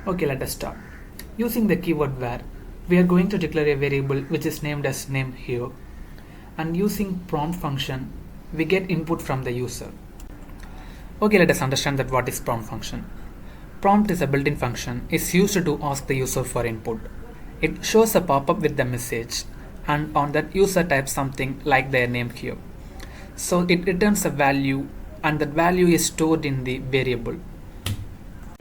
Okay, let us start. Using the keyword where, we are going to declare a variable which is named as name here. And using prompt function, we get input from the user. Okay, let us understand that what is prompt function. Prompt is a built-in function. It's used to ask the user for input. It shows a pop-up with the message, and on that user types something like their name here. So it returns a value, and that value is stored in the variable.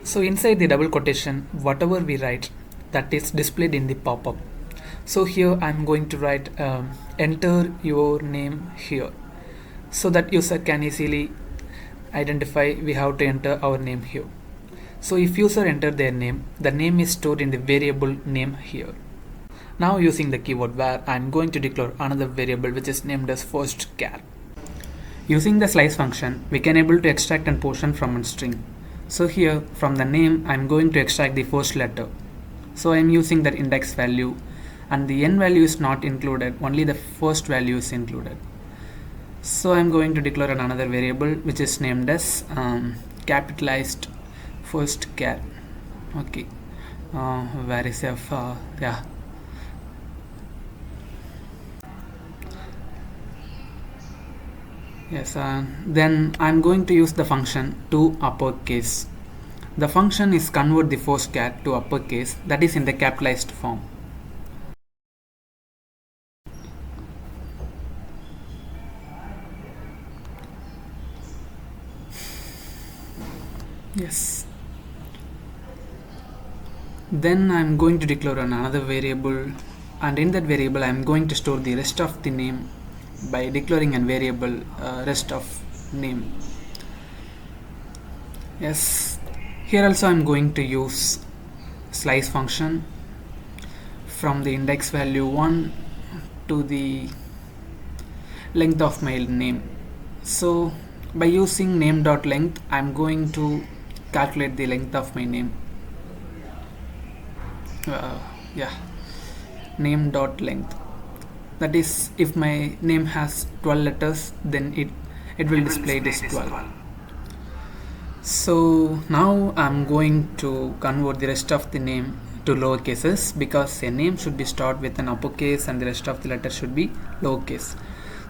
So inside the double quotation, whatever we write, that is displayed in the pop-up. So here I'm going to write enter your name here, so that user can easily identify we have to enter our name here. So if user enter their name, the name is stored in the variable name here. Now using the keyword where, I'm going to declare another variable which is named as first char. Using the slice function, we can able to extract a portion from a string. So here from the name, I'm going to extract the first letter. So I'm using that index value, and the n value is not included, only the first value is included. So I'm going to declare another variable which is named as capitalized first char. Okay, where is f? Yeah. Yes, then I'm going to use the function toUpperCase. The function is convert the first char to uppercase, that is in the capitalized form. Yes. Then I'm going to declare another variable, and in that variable I'm going to store the rest of the name by declaring a variable rest of name. Yes, here also I'm going to use slice function from the index value 1 to the length of my name. So by using name.length, I'm going to calculate the length of my name. Name.length, that is, if my name has 12 letters, then it will display this 12. So now I'm going to convert the rest of the name to lower cases, because a name should be started with an uppercase and the rest of the letters should be lowercase.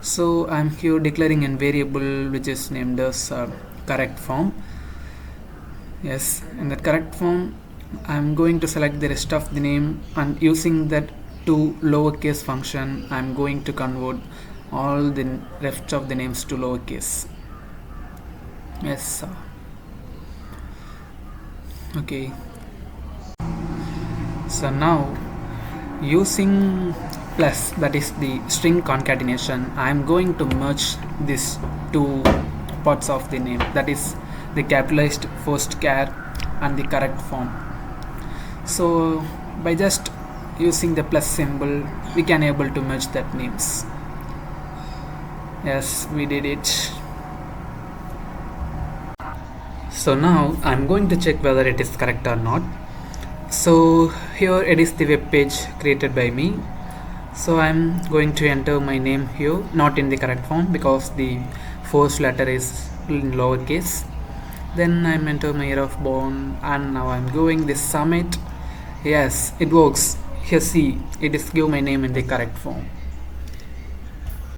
So I'm here declaring a variable which is named as correct form. Yes, in that correct form I'm going to select the rest of the name, and using that to lowercase function, I'm going to convert all the rest of the names to lowercase. Yes. Okay. So now using plus, that is the string concatenation, I'm going to merge these two parts of the name, that is the capitalized first char and the correct form. So by just using the plus symbol, we can able to merge that names. Yes, we did it. So now I'm going to check whether it is correct or not. So here it is the web page created by me. So I'm going to enter my name here, not in the correct form because the first letter is in lowercase. Then I'm enter my year of born, and now I'm going this submit. Yes, it works. Here see, it is give my name in the correct form.